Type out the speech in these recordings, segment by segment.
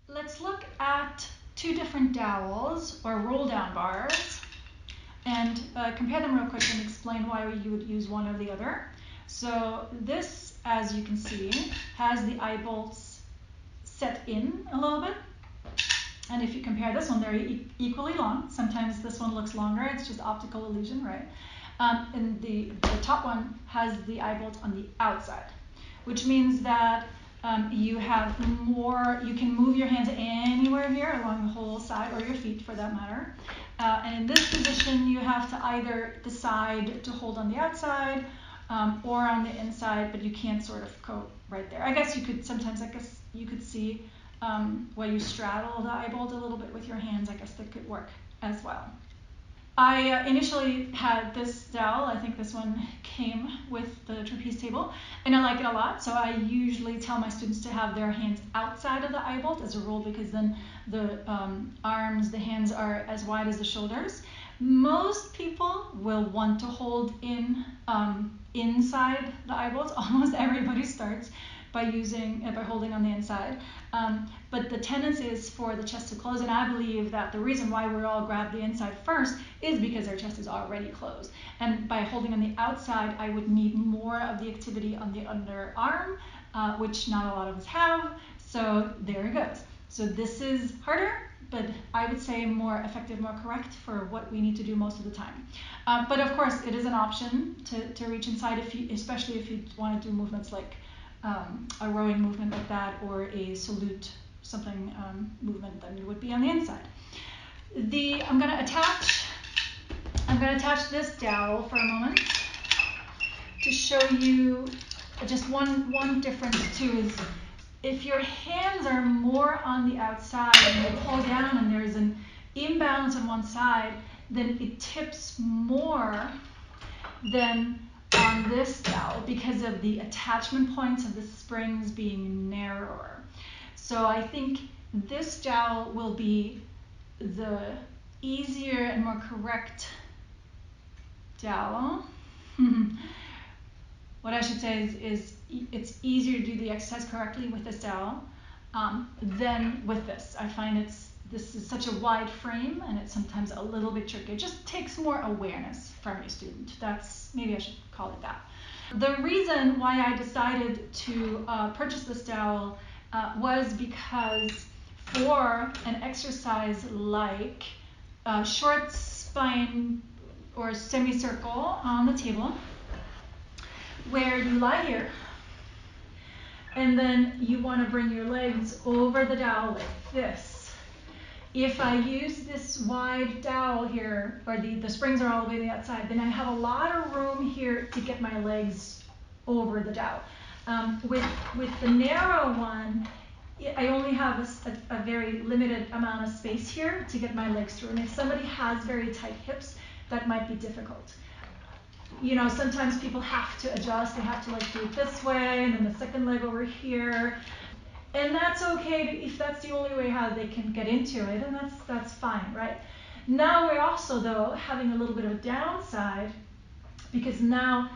Let's look at two different dowels or roll down bars and compare them real quick and explain why you would use one or the other. So this, as you can see, has the eye bolts set in a little bit. And if you compare this one, they're equally long. Sometimes this one looks longer, it's just optical illusion, right? And the top one has the eye bolt on the outside, which means that you have more, you can move your hands anywhere here along the whole side, or your feet for that matter. And in this position, you have to either decide to hold on the outside or on the inside, but you can't sort of go right there. I guess you could sometimes, you could see where you straddle the eye bolt a little bit with your hands. I guess that could work as well. I initially had this dowel. I think this one came with the trapeze table, and I like it a lot. So I usually tell my students to have their hands outside of the eye bolt as a rule, because then the arms, the hands are as wide as the shoulders. Most people will want to hold in inside the eye bolts. Almost everybody starts by holding on the inside. But the tendency is for the chest to close, and I believe that the reason why we all grab the inside first is because our chest is already closed. And by holding on the outside, I would need more of the activity on the underarm, which not a lot of us have. So there it goes. So this is harder, but I would say more effective, more correct for what we need to do most of the time. But of course, it is an option to reach inside, especially if you want to do movements like a rowing movement like that, or a salute something movement, then it would be on the inside. I'm going to attach this dowel for a moment to show you just one difference too. Is if your hands are more on the outside and you pull down and there's an imbalance on one side, then it tips more than on this dowel because of the attachment points of the springs being narrower. So I think this dowel will be the easier and more correct dowel. What I should say is it's easier to do the exercise correctly with this dowel than with this. I find this is such a wide frame, and it's sometimes a little bit tricky. It just takes more awareness from your student. Maybe I should call it that. The reason why I decided to purchase this dowel was because for an exercise like short spine or semicircle on the table, where you lie here and then you want to bring your legs over the dowel like this. If I use this wide dowel here, or the springs are all the way to the outside, then I have a lot of room here to get my legs over the dowel. With the narrow one, I only have a very limited amount of space here to get my legs through. And if somebody has very tight hips, that might be difficult. You know, sometimes people have to adjust. They have to do it this way, and then the second leg over here. And that's okay if that's the only way how they can get into it, and that's fine, right? Now we're also, though, having a little bit of a downside, because now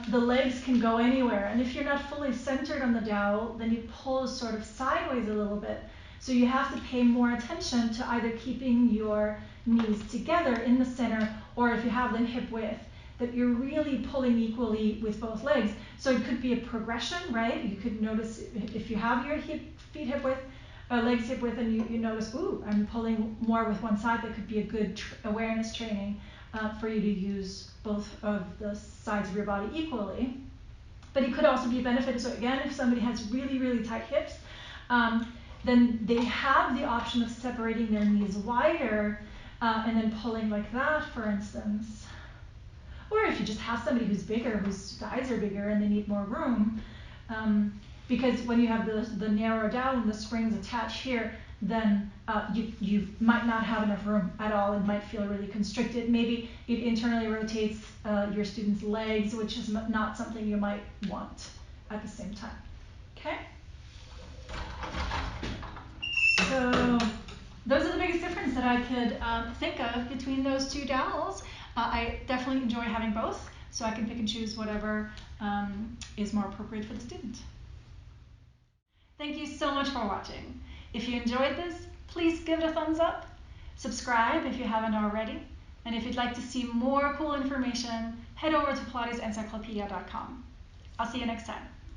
the legs can go anywhere. And if you're not fully centered on the dowel, then you pull sort of sideways a little bit. So you have to pay more attention to either keeping your knees together in the center, or if you have them hip width, that you're really pulling equally with both legs. So it could be a progression, right? You could notice if you have your feet hip width, legs hip width, and you notice, ooh, I'm pulling more with one side. That could be a good awareness training for you to use both of the sides of your body equally. But it could also be a benefit. So again, if somebody has really, really tight hips, then they have the option of separating their knees wider and then pulling like that, for instance. Or if you just have somebody who's bigger, whose thighs are bigger and they need more room, because when you have the narrow dowel and the springs attached here, then you might not have enough room at all. It might feel really constricted. Maybe it internally rotates your student's legs, which is not something you might want at the same time. Okay? So those are the biggest difference that I could think of between those two dowels. I definitely enjoy having both, so I can pick and choose whatever is more appropriate for the student. Thank you so much for watching. If you enjoyed this, please give it a thumbs up, subscribe if you haven't already, and if you'd like to see more cool information, head over to PilatesEncyclopedia.com. I'll see you next time.